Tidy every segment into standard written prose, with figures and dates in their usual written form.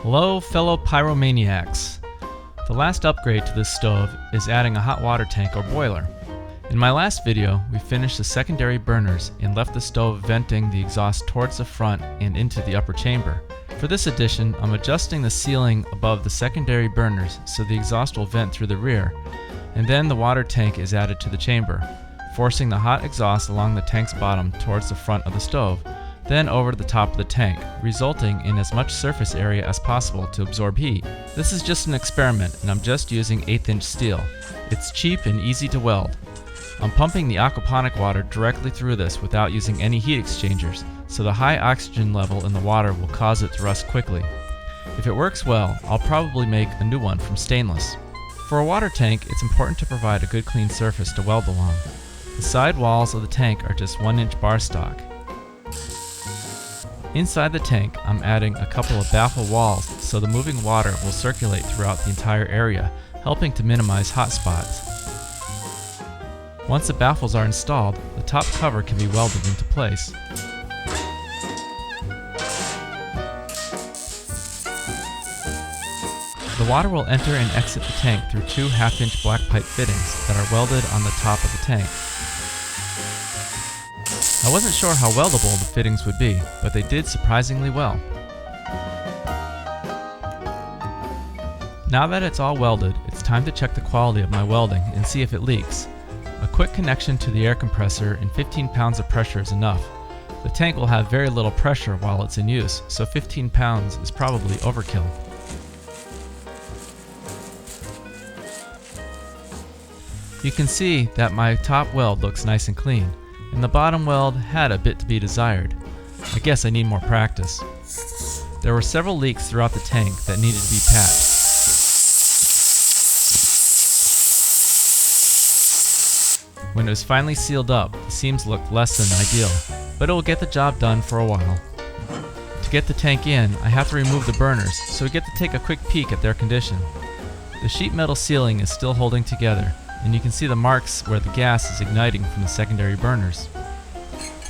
Hello fellow pyromaniacs. The last upgrade to this stove is adding a hot water tank or boiler. In my last video, we finished the secondary burners and left the stove venting the exhaust towards the front and into the upper chamber. For this addition, I'm adjusting the ceiling above the secondary burners so the exhaust will vent through the rear, and then the water tank is added to the chamber, forcing the hot exhaust along the tank's bottom towards the front of the stove, then over to the top of the tank, resulting in as much surface area as possible to absorb heat. This is just an experiment and I'm just using 1/8" steel. It's cheap and easy to weld. I'm pumping the aquaponic water directly through this without using any heat exchangers, so the high oxygen level in the water will cause it to rust quickly. If it works well, I'll probably make a new one from stainless. For a water tank, it's important to provide a good clean surface to weld along. The side walls of the tank are just 1" bar stock. Inside the tank, I'm adding a couple of baffle walls so the moving water will circulate throughout the entire area, helping to minimize hot spots. Once the baffles are installed, the top cover can be welded into place. The water will enter and exit the tank through two 1/2" black pipe fittings that are welded on the top of the tank. I wasn't sure how weldable the fittings would be, but they did surprisingly well. Now that it's all welded, it's time to check the quality of my welding and see if it leaks. A quick connection to the air compressor and 15 pounds of pressure is enough. The tank will have very little pressure while it's in use, so 15 pounds is probably overkill. You can see that my top weld looks nice and clean, and the bottom weld had a bit to be desired. I guess I need more practice. There were several leaks throughout the tank that needed to be patched. When it was finally sealed up, the seams looked less than ideal, but it will get the job done for a while. To get the tank in, I have to remove the burners, so we get to take a quick peek at their condition. The sheet metal ceiling is still holding together, and you can see the marks where the gas is igniting from the secondary burners.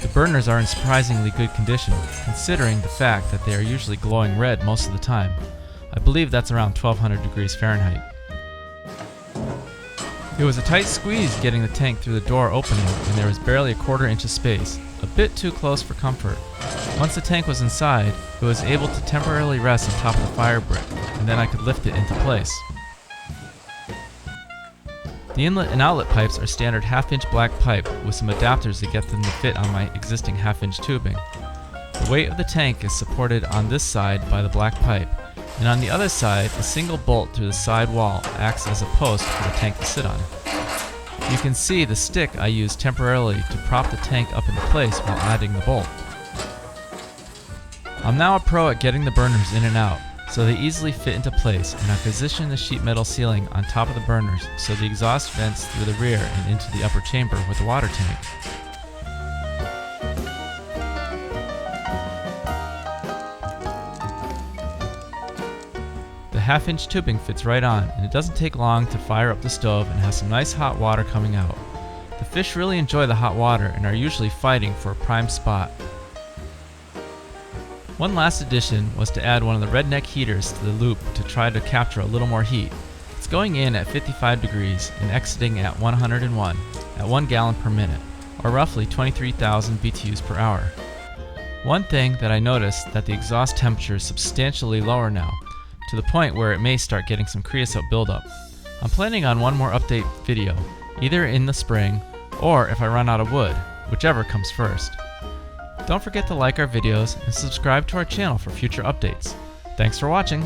The burners are in surprisingly good condition, considering the fact that they are usually glowing red most of the time. I believe that's around 1200 degrees Fahrenheit. It was a tight squeeze getting the tank through the door opening, and there was barely a 1/4 inch of space, a bit too close for comfort. Once the tank was inside, it was able to temporarily rest on top of the fire brick, and then I could lift it into place. The inlet and outlet pipes are standard 1/2" black pipe with some adapters that get them to fit on my existing 1/2" tubing. The weight of the tank is supported on this side by the black pipe, and on the other side, a single bolt through the side wall acts as a post for the tank to sit on. You can see the stick I used temporarily to prop the tank up into place while adding the bolt. I'm now a pro at getting the burners in and out, so they easily fit into place, and I position the sheet metal ceiling on top of the burners so the exhaust vents through the rear and into the upper chamber with the water tank. The 1/2" tubing fits right on, and it doesn't take long to fire up the stove and has some nice hot water coming out. The fish really enjoy the hot water and are usually fighting for a prime spot. One last addition was to add one of the redneck heaters to the loop to try to capture a little more heat. It's going in at 55 degrees and exiting at 101 at 1 gallon per minute, or roughly 23,000 BTUs per hour. One thing that I noticed that the exhaust temperature is substantially lower now, to the point where it may start getting some creosote buildup. I'm planning on one more update video, either in the spring or if I run out of wood, whichever comes first. Don't forget to like our videos and subscribe to our channel for future updates. Thanks for watching!